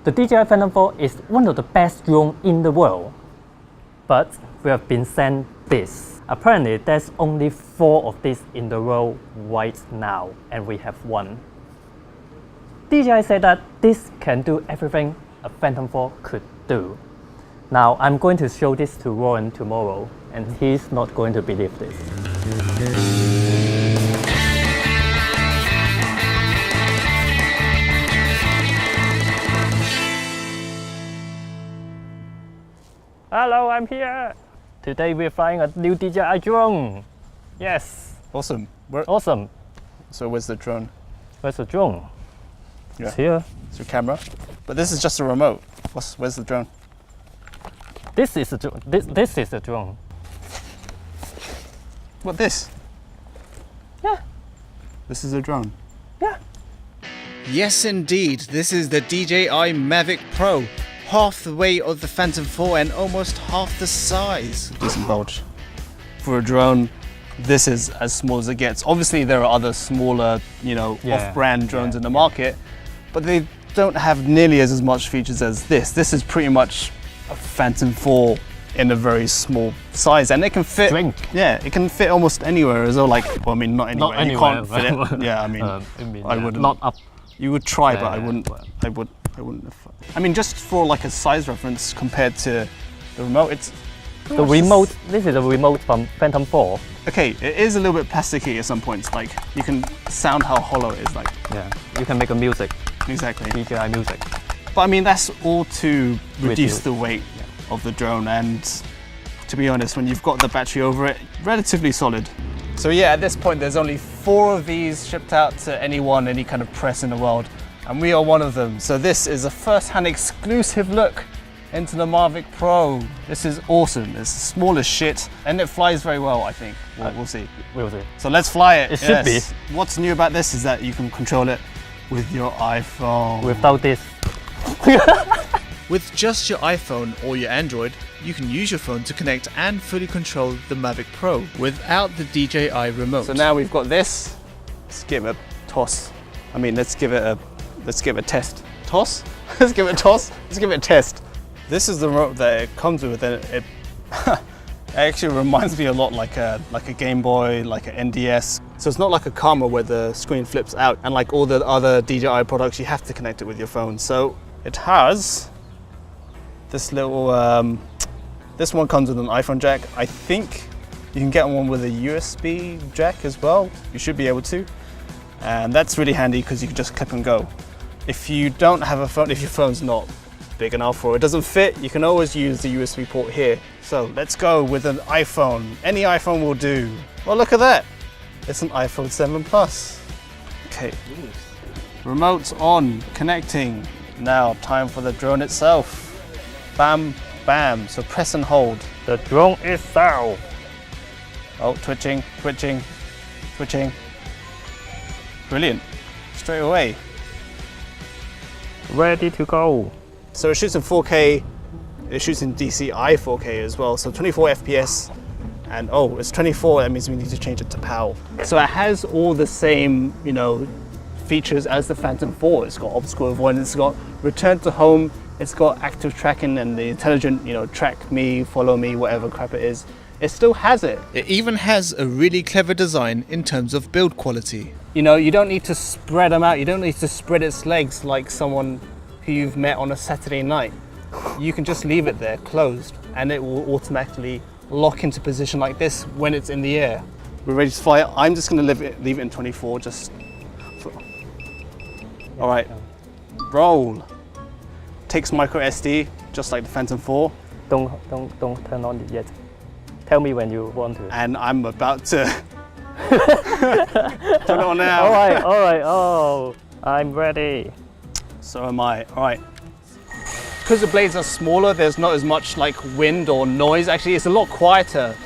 The DJI Phantom 4 is one of the best drones in the world, but we have been sent this. Apparently, there's only 4 of these in the world right now, and we have 1. DJI said that this can do everything a Phantom 4 could do. Now, I'm going to show this to Warren tomorrow, and he's not going to believe this. Hello, I'm here. Today we're flying a new DJI drone. Yes. Awesome. Awesome. So where's the drone? Where's the drone? Yeah. It's here. It's your camera. But this is just a remote. Where's the drone? This is the drone. This is the drone. What, this? Yeah. This is a drone? Yeah. Yes indeed, this is the DJI Mavic Pro. Half the weight of the Phantom 4 and almost half the size. Decent bulge. For a drone, this is as small as it gets. Obviously there are other smaller, off-brand drones in the market, but they don't have nearly as much features as this. This is pretty much a Phantom 4 in a very small size, and it can fit. Yeah, it can fit almost anywhere as well. Like, well, I mean, not anywhere. Not you can't fit it. Yeah, I mean, I wouldn't. Not up. You would try, but I wouldn't. I wouldn't have. I mean, just for like a size reference compared to the remote, it's the remote. This is a remote from Phantom 4. Okay, it is a little bit plasticky at some points. Like, you can sound how hollow it is. Like, yeah, you can make a music. Exactly. DJI music. But I mean, that's all to reduce the weight of the drone, and to be honest, when you've got the battery over it, relatively solid. So yeah, at this point there's only 4 of these shipped out to anyone, any kind of press in the world, and we are one of them. So this is a first-hand exclusive look into the Mavic Pro. This is awesome. It's small as shit, and it flies very well, I think. We'll see. We'll see. So let's fly it. It should be. What's new about this is that you can control it with your iPhone. Without this. With just your iPhone or your Android, you can use your phone to connect and fully control the Mavic Pro without the DJI remote. So now we've got this. Let's give it a toss. I mean, let's give it a test. Toss? Let's give it a toss. Let's give it a test. This is the remote that it comes with, and it actually reminds me a lot like a Game Boy, like an NDS. So it's not like a Karma where the screen flips out, and like all the other DJI products, you have to connect it with your phone. So it has this little, this one comes with an iPhone jack. I think you can get one with a USB jack as well. You should be able to. And that's really handy because you can just clip and go. If you don't have a phone, if your phone's not big enough or it doesn't fit, you can always use the USB port here. So let's go with an iPhone. Any iPhone will do. Well, look at that. It's an iPhone 7 Plus. Okay. Remote's on, connecting. Now, time for the drone itself. Bam, bam. So press and hold. The drone is down. Oh, twitching, twitching, twitching. Brilliant. Straight away. Ready to go. So it shoots in 4K. It shoots in DCI 4K as well. So 24 FPS. And oh, it's 24. That means we need to change it to PAL. So it has all the same, features as the Phantom 4. It's got obstacle avoidance. It's got return to home. It's got active tracking and the intelligent, track me, follow me, whatever crap it is. It still has it. It even has a really clever design in terms of build quality. You don't need to spread them out. You don't need to spread its legs like someone who you've met on a Saturday night. You can just leave it there closed and it will automatically lock into position like this when it's in the air. We're ready to fly it. I'm just going to leave it in 24 just for... All right, roll. Takes micro SD, just like the Phantom 4. Don't turn on it yet. Tell me when you want to. And I'm about to turn it on now. All right. Oh, I'm ready. So am I. All right. Because the blades are smaller, there's not as much like wind or noise. Actually, it's a lot quieter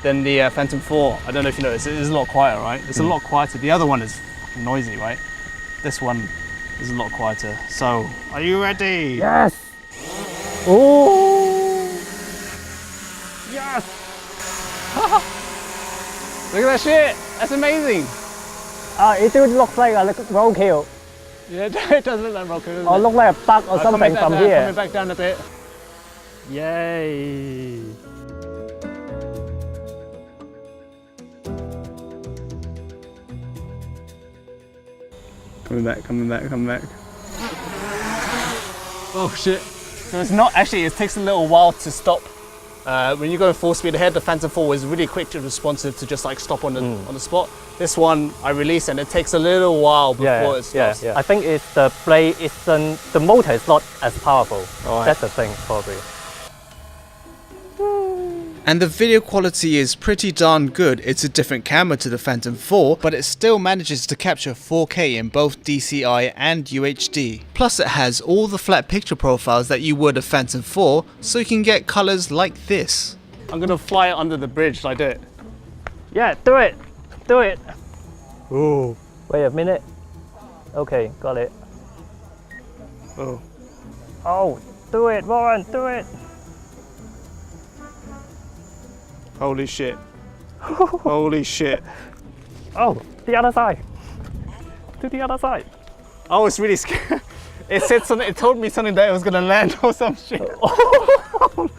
than the Phantom 4. I don't know if you noticed, it is a lot quieter, right? It's a lot quieter. The other one is fucking noisy, right? This one is a lot quieter. So, are you ready? Yes. Oh. Yes. Look at that shit. That's amazing. It looks like a roadkill. Yeah, it does look like rocket, doesn't Or it? look like a bug or something from Coming here. back down a bit. Yay! Coming back. Oh shit. So it's not, actually it takes a little while to stop. When you go full speed ahead, the Phantom 4 is really quick and responsive to just like stop on the spot. This one I release and it takes a little while before it stops. I think it's the blade isn't, the motor is not as powerful. Right. That's the thing, probably. And the video quality is pretty darn good. It's a different camera to the Phantom 4, but it still manages to capture 4K in both DCI and UHD. Plus it has all the flat picture profiles that you would a Phantom 4, so you can get colors like this. I'm gonna fly it under the bridge like that. Yeah, do it! Do it! Ooh. Wait a minute. Okay, got it. Oh. Oh, do it, Warren, do it! Holy shit. Holy shit. Oh, the other side. To the other side. I was really scared. It said something, it told me something that it was gonna land or some shit.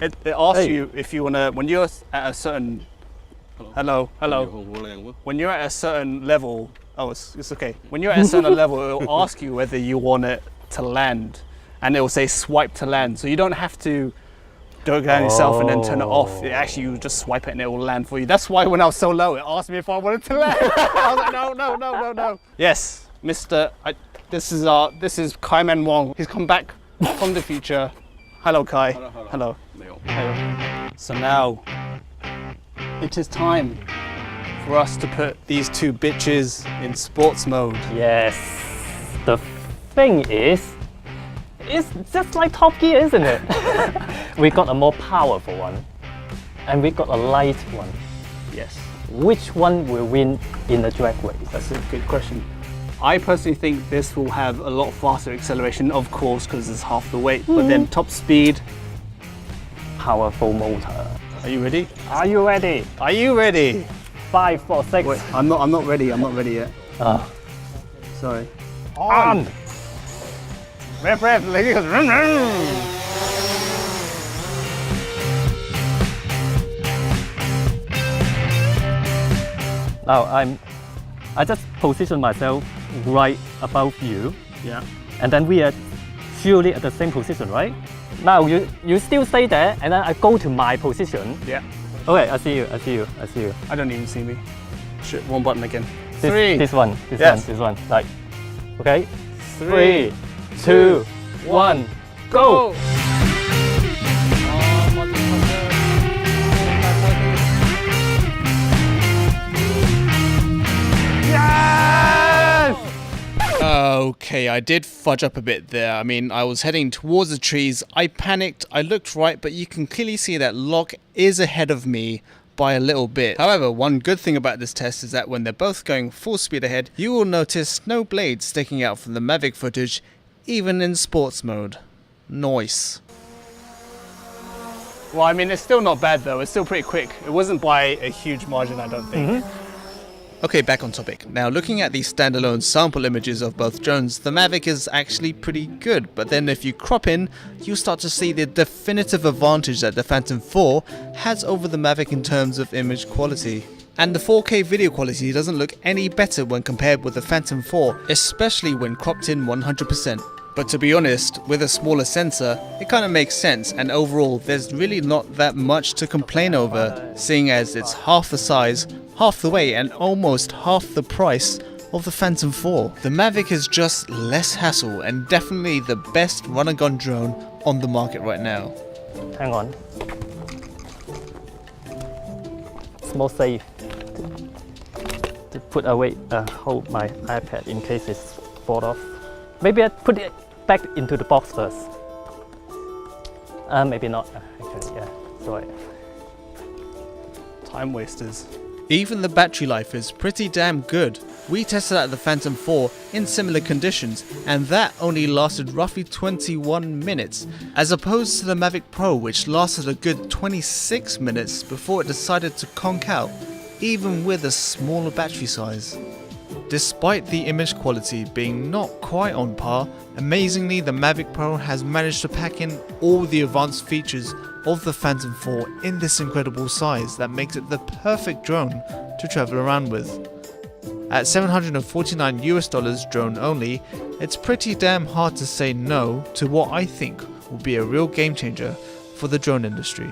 It asks you if you wanna, when you're at a certain, hello. When you're at a certain level, oh, it's okay. When you're at a certain level, it will ask you whether you want it to land. And it will say swipe to land. So you don't have to do it down yourself and then turn it off. It actually, you just swipe it and it will land for you. That's why when I was so low, it asked me if I wanted to land. I was like, no. Yes, Mr. This is Kai Man Wong. He's come back from the future. Hello, Kai. Hello. So now, it is time for us to put these two bitches in sports mode. Yes. The thing is, it's just like Top Gear, isn't it? We got a more powerful one, and we got a light one. Yes. Which one will win in the drag race? That's a good question. I personally think this will have a lot faster acceleration, of course, because it's half the weight, but then top speed. Powerful motor. Are you ready? Are you ready? Are you ready? 5, 4, 6. Wait, I'm not ready yet. Sorry. On! Rev, lady goes vroom, vroom. Now I just position myself right above you. Yeah. And then we are surely at the same position, right? Now you still stay there, and then I go to my position. Yeah. Okay, I see you. I don't even see me. Shit, one button again. This one. Like, okay. 3, 2, 1, go! Okay, I did fudge up a bit there. I mean, I was heading towards the trees, I panicked, I looked right, but you can clearly see that Locke is ahead of me by a little bit. However, one good thing about this test is that when they're both going full speed ahead, you will notice no blades sticking out from the Mavic footage, even in sports mode. Nice. Well, I mean, it's still not bad though. It's still pretty quick. It wasn't by a huge margin, I don't think. Okay, back on topic. Now, looking at these standalone sample images of both drones, the Mavic is actually pretty good, but then if you crop in, you start to see the definitive advantage that the Phantom 4 has over the Mavic in terms of image quality. And the 4K video quality doesn't look any better when compared with the Phantom 4, especially when cropped in 100%. But to be honest, with a smaller sensor, it kind of makes sense, and overall there's really not that much to complain over, seeing as it's half the size, half the weight, and almost half the price of the Phantom 4. The Mavic is just less hassle and definitely the best run-and-gun drone on the market right now. Hang on. It's more safe to put away, hold my iPad in case it's fall off. Maybe I put it back into the box first. Maybe not. Actually, yeah. Sorry. Time wasters. Even the battery life is pretty damn good. We tested out the Phantom 4 in similar conditions, and that only lasted roughly 21 minutes, as opposed to the Mavic Pro, which lasted a good 26 minutes before it decided to conk out, even with a smaller battery size. Despite the image quality being not quite on par, amazingly the Mavic Pro has managed to pack in all the advanced features of the Phantom 4 in this incredible size that makes it the perfect drone to travel around with. At $749 US drone only, it's pretty damn hard to say no to what I think will be a real game changer for the drone industry.